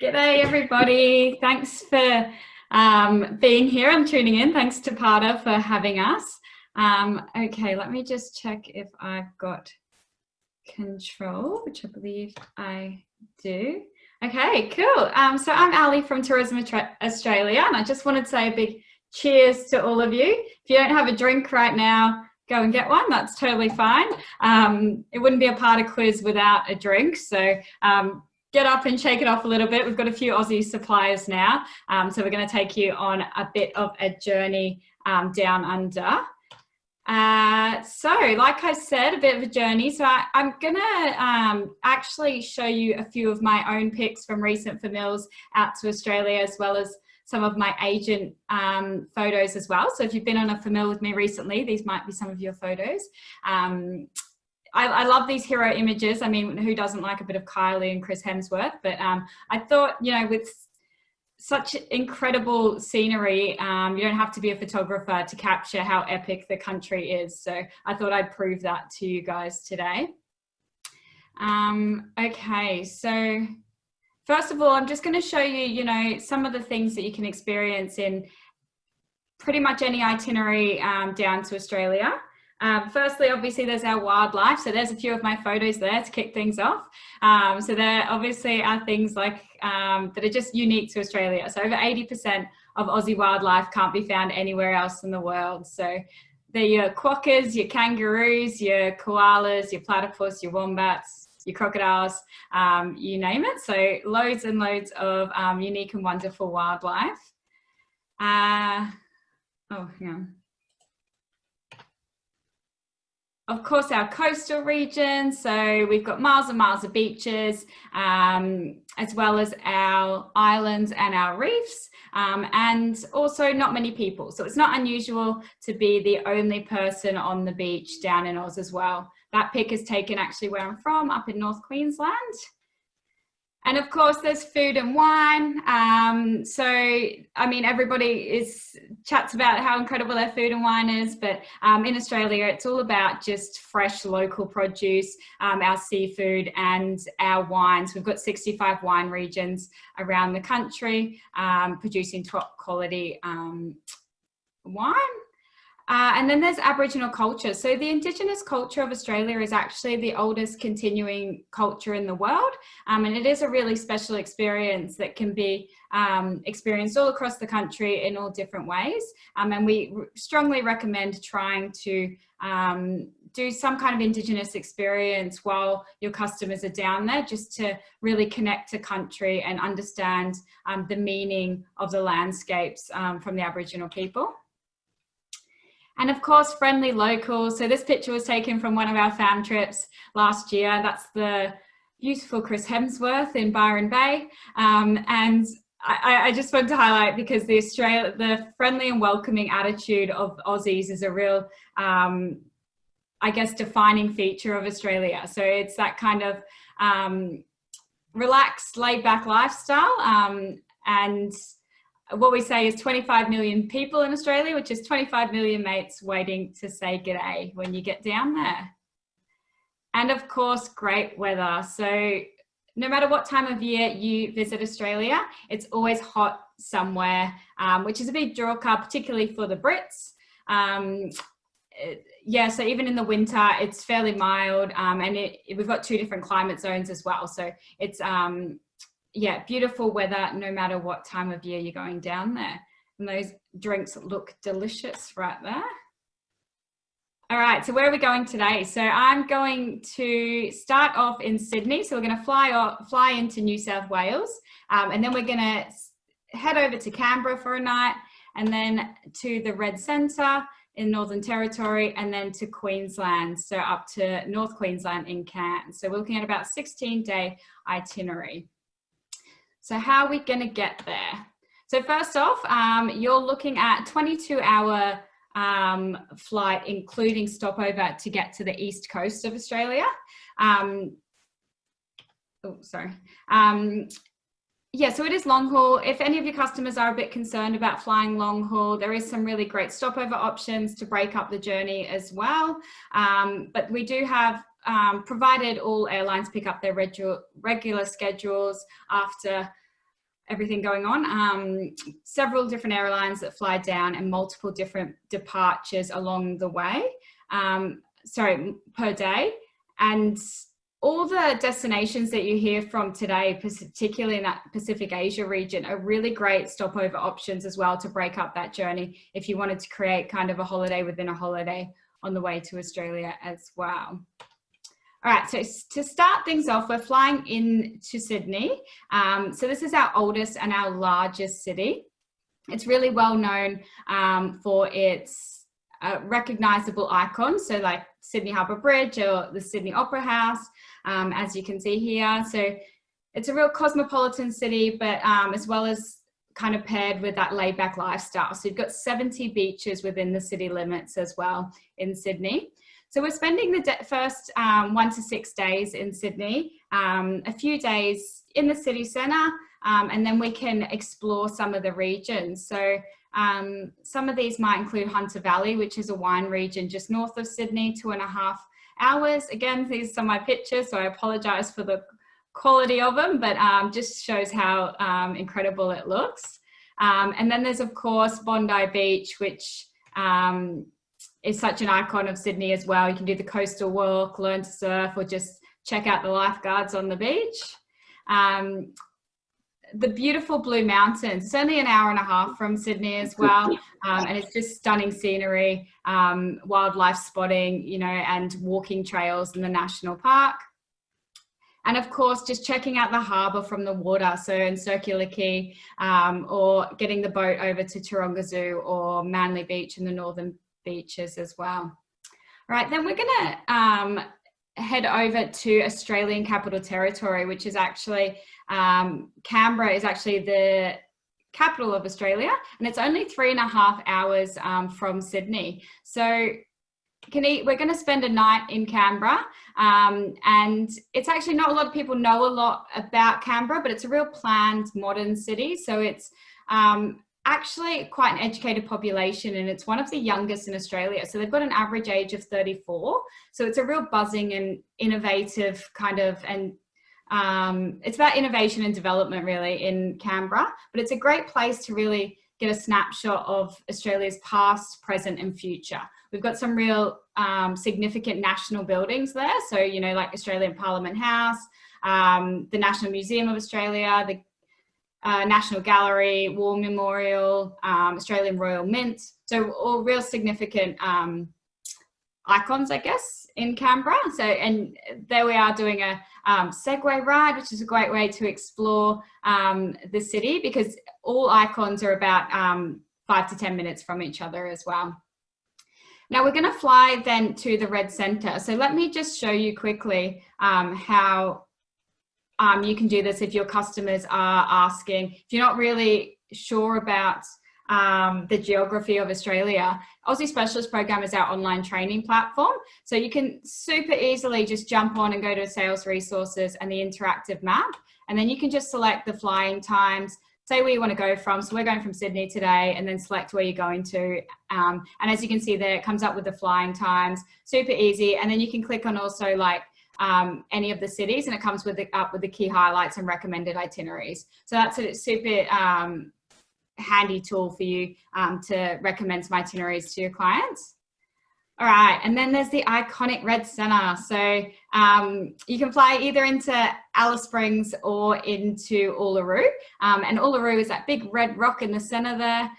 G'day everybody. Thanks for being here and tuning in. Thanks to Parda for having us. Okay, let me just check if I've got control, which I believe I do. Okay, cool. So I'm Ali from Tourism Australia, and I just wanted to say a big cheers to all of you. If you don't have a drink right now, go and get one. That's totally fine. It wouldn't be a Parda quiz without a drink. So get up and shake it off a little bit. We've got a few Aussie suppliers now. So we're going to take you on a bit of a journey down under. So like I said, a bit of a journey. So I'm going to actually show you a few of my own pics from recent familiars out to Australia, as well as some of my agent photos as well. So if you've been on a familiar with me recently, these might be some of your photos. I love these hero images. I mean, who doesn't like a bit of Kylie and Chris Hemsworth? But I thought, you know, with such incredible scenery, you don't have to be a photographer to capture how epic the country is. So I thought I'd prove that to you guys today. Okay, so first of all, I'm just going to show you, you know, some of the things that you can experience in pretty much any itinerary down to Australia. Firstly, obviously, there's our wildlife. So there's a few of my photos there to kick things off. So there obviously are things like that are just unique to Australia. So over 80% of Aussie wildlife can't be found anywhere else in the world. So they're your quokkas, your kangaroos, your koalas, your platypus, your wombats, your crocodiles, you name it. So loads and loads of unique and wonderful wildlife. Oh, hang on. Of course, our coastal region. So we've got miles and miles of beaches, as well as our islands and our reefs, and also not many people. So it's not unusual to be the only person on the beach down in Oz as well. That pic is taken actually where I'm from, up in North Queensland. And of course, there's food and wine. So, I mean, everybody chats about how incredible their food and wine is, but in Australia, it's all about just fresh local produce, our seafood and our wines. We've got 65 wine regions around the country producing top quality wine. And then there's Aboriginal culture. So the Indigenous culture of Australia is actually the oldest continuing culture in the world. And it is a really special experience that can be experienced all across the country in all different ways. And we strongly recommend trying to do some kind of Indigenous experience while your customers are down there, just to really connect to country and understand the meaning of the landscapes from the Aboriginal people. And of course, friendly locals. So this picture was taken from one of our fam trips last year. That's the beautiful Chris Hemsworth in Byron Bay. And I just want to highlight, because the friendly and welcoming attitude of Aussies is a real, I guess, defining feature of Australia. So it's that kind of relaxed, laid-back lifestyle. And what we say is 25 million people in Australia, which is 25 million mates waiting to say g'day when you get down there. And of course, great weather. So no matter what time of year you visit Australia, it's always hot somewhere, which is a big draw card, particularly for the Brits. Yeah, so even in the winter, it's fairly mild, and we've got 2 different climate zones as well. So it's yeah, beautiful weather no matter what time of year you're going down there. And those drinks look delicious right there. All right, so where are we going today? So I'm going to start off in Sydney. So we're going to fly into New South Wales, and then we're going to head over to Canberra for a night, and then to the Red Centre in Northern Territory, and then to Queensland, so up to North Queensland in Cairns. So we're looking at about 16-day itinerary. So how are we going to get there? So first off, you're looking at 22-hour flight, including stopover to get to the east coast of Australia. Yeah, so it is long haul. If any of your customers are a bit concerned about flying long haul, there is some really great stopover options to break up the journey as well. But we do have, provided all airlines pick up their regular schedules after everything going on. Several different airlines that fly down and multiple different departures along the way, per day. And all the destinations that you hear from today, particularly in that Pacific Asia region, are really great stopover options as well to break up that journey if you wanted to create kind of a holiday within a holiday on the way to Australia as well. All right, so to start things off, we're flying into Sydney. So this is our oldest and our largest city. It's really well known for its recognizable icons, so like Sydney Harbour Bridge or the Sydney Opera House, as you can see here. So it's a real cosmopolitan city, but as well as kind of paired with that laid back lifestyle. So you've got 70 beaches within the city limits as well in Sydney. So we're spending the first 1 to 6 days in Sydney, a few days in the city centre, and then we can explore some of the regions. So some of these might include Hunter Valley, which is a wine region just north of Sydney, 2.5 hours. Again, these are my pictures, so I apologise for the quality of them, but just shows how incredible it looks. And then there's, of course, Bondi Beach, which is such an icon of Sydney as well. You can do the coastal walk, learn to surf, or just check out the lifeguards on the beach. The beautiful Blue Mountains, it's only 1.5 hours from Sydney as well. And it's just stunning scenery, wildlife spotting, you know, and walking trails in the national park. And of course, just checking out the harbour from the water. So in Circular Quay, or getting the boat over to Taronga Zoo or Manly Beach in the northern beaches as well. All right, then we're gonna head over to Australian Capital Territory, which is actually, Canberra is actually the capital of Australia, and it's only 3.5 hours from Sydney. So we're going to spend a night in Canberra, and it's actually not a lot of people know a lot about Canberra, but it's a real planned modern city. So it's actually quite an educated population, and it's one of the youngest in Australia. So they've got an average age of 34. So it's a real buzzing and innovative kind of, and it's about innovation and development really in Canberra, but it's a great place to really get a snapshot of Australia's past, present and future. We've got some real significant national buildings there. So, you know, like Australian Parliament House, the National Museum of Australia, the National Gallery, War Memorial, Australian Royal Mint. So all real significant icons, I guess, in Canberra. So, and there we are doing a Segway ride, which is a great way to explore the city, because all icons are about 5 to 10 minutes from each other as well. Now we're going to fly then to the Red Centre. So let me just show you quickly how you can do this if your customers are asking. If you're not really sure about the geography of Australia, Aussie Specialist Program is our online training platform. So you can super easily just jump on and go to Sales Resources and the interactive map. And then you can just select the flying times, say where you want to go from. So we're going from Sydney today, and then select where you're going to. And as you can see there, it comes up with the flying times, super easy. And then you can click on also like any of the cities, and it comes with up with the key highlights and recommended itineraries. So that's a super handy tool for you to recommend some itineraries to your clients. All right, and then there's the iconic Red Centre. So you can fly either into Alice Springs or into Uluru. And Uluru is that big red rock in the centre there,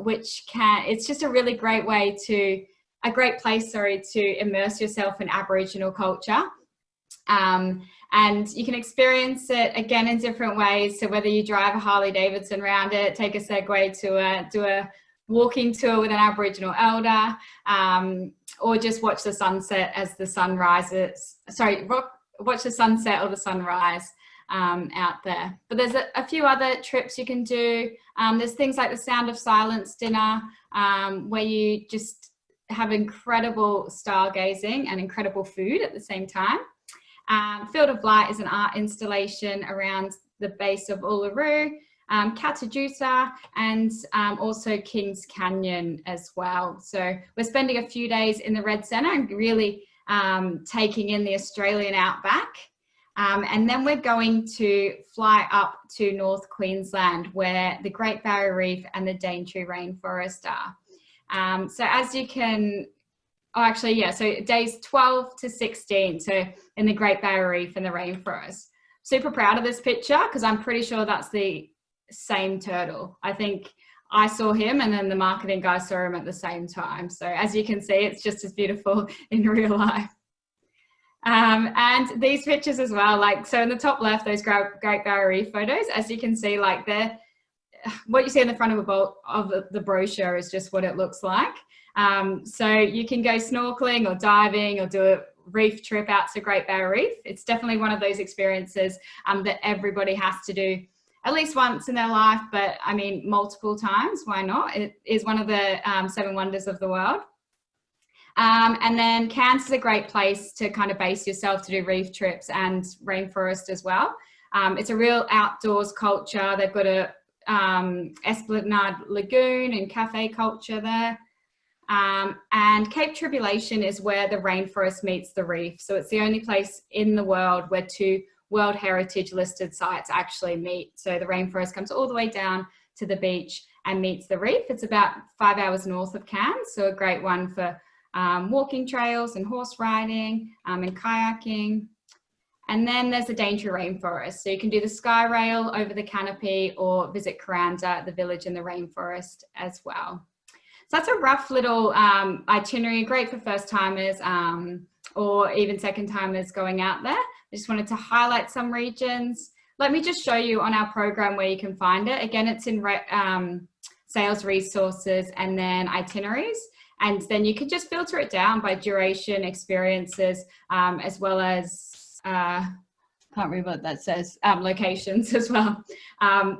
it's just a really great way to, a great place, sorry, to immerse yourself in Aboriginal culture. And you can experience it again in different ways. So whether you drive a Harley Davidson around it, take a Segway to do a walking tour with an Aboriginal elder, or just watch the sunset as the sun rises. Sorry, watch the sunset or the sunrise out there. But there's a few other trips you can do. There's things like the Sound of Silence dinner, where you just have incredible stargazing and incredible food at the same time. Field of Light is an art installation around the base of Uluru, Katajusa, and also Kings Canyon as well. So we're spending a few days in the Red Centre and really taking in the Australian outback. And then we're going to fly up to North Queensland, where the Great Barrier Reef and the Daintree Rainforest are. So as you can, so days 12 to 16, so in the Great Barrier Reef and the rainforest. Super proud of this picture because I'm pretty sure that's the same turtle. I think I saw him and then the marketing guy saw him at the same time. So as you can see, it's just as beautiful in real life. And these pictures as well, like, so in the top left, those Great Barrier Reef photos, as you can see, like what you see in the front of the brochure is just what it looks like. So you can go snorkeling or diving or do a reef trip out to Great Barrier Reef. It's definitely one of those experiences that everybody has to do at least once in their life, but I mean, multiple times, why not? It is one of the 7 wonders of the world. And then Cairns is a great place to kind of base yourself to do reef trips and rainforest as well. It's a real outdoors culture. They've got a Esplanade Lagoon and cafe culture there. And Cape Tribulation is where the rainforest meets the reef. So it's the only place in the world where 2 World Heritage listed sites actually meet. So the rainforest comes all the way down to the beach and meets the reef. It's about 5 hours north of Cairns, so a great one for walking trails and horse riding and kayaking. And then there's the Daintree Rainforest. So you can do the sky rail over the canopy or visit Kuranda, the village in the rainforest as well. So that's a rough little itinerary, great for first timers or even second timers going out there. I just wanted to highlight some regions. Let me just show you on our program where you can find it. Again, it's in sales resources and then itineraries. And then you can just filter it down by duration, experiences, as well as, can't read what that says, locations as well.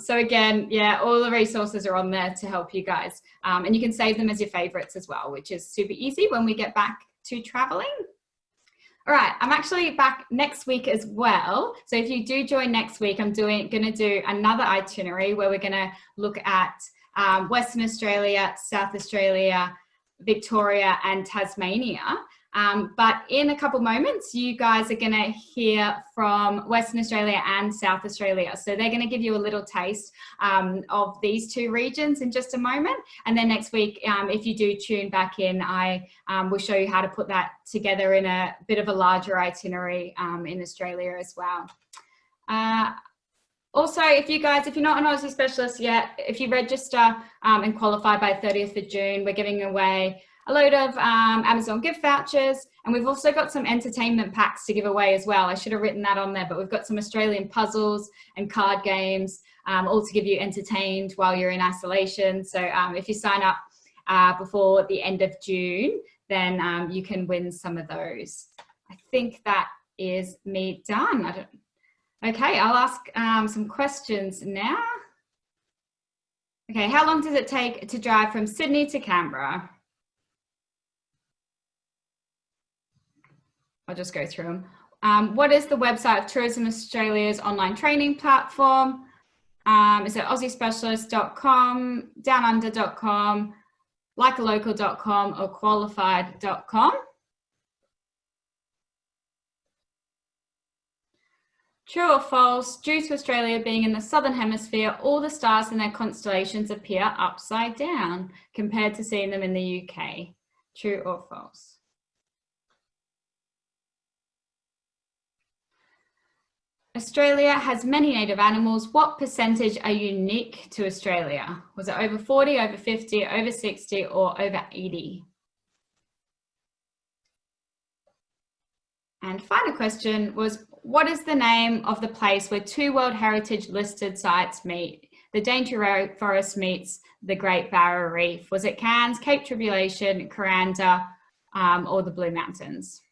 So again, yeah, all the resources are on there to help you guys. And you can save them as your favorites as well, which is super easy when we get back to traveling. All right, I'm actually back next week as well. So if you do join next week, I'm going to do another itinerary where we're going to look at Western Australia, South Australia, Victoria and Tasmania. But in a couple moments, you guys are going to hear from Western Australia and South Australia. So they're going to give you a little taste of these 2 regions in just a moment. And then next week, if you do tune back in, I will show you how to put that together in a bit of a larger itinerary in Australia as well. Also, if you're not an Aussie specialist yet, if you register and qualify by 30th of June, we're giving away a load of Amazon gift vouchers, and we've also got some entertainment packs to give away as well. I should have written that on there, but we've got some Australian puzzles and card games, all to give you entertained while you're in isolation. So if you sign up before the end of June, then you can win some of those. I think that is me done. Okay, I'll ask some questions now. Okay, how long does it take to drive from Sydney to Canberra? I'll just go through them. What is the website of Tourism Australia's online training platform? Is it aussiespecialist.com, downunder.com, likealocal.com or qualified.com? True or false, due to Australia being in the southern hemisphere, all the stars in their constellations appear upside down compared to seeing them in the UK. True or false? Australia has many native animals. What percentage are unique to Australia? Was it over 40, over 50, over 60, or over 80? And final question was, what is the name of the place where 2 World Heritage listed sites meet? The Daintree Rainforest meets the Great Barrier Reef. Was it Cairns, Cape Tribulation, Kuranda, or the Blue Mountains?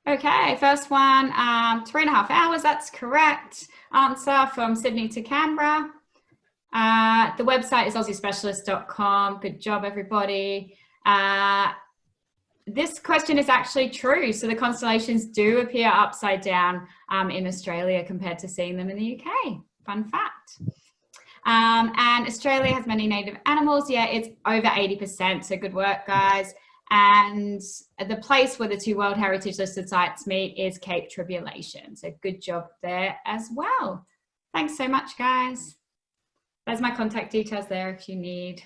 Okay, first one, 3.5 hours, that's correct. Answer from Sydney to Canberra. The website is aussiespecialist.com. Good job, everybody. This question is actually true. So the constellations do appear upside down in Australia compared to seeing them in the UK. Fun fact. And Australia has many native animals. Yeah, it's over 80%. So good work, guys. And the place where the two World Heritage listed sites meet is Cape Tribulation. So good job there as well. Thanks so much, guys. There's my contact details there if you need.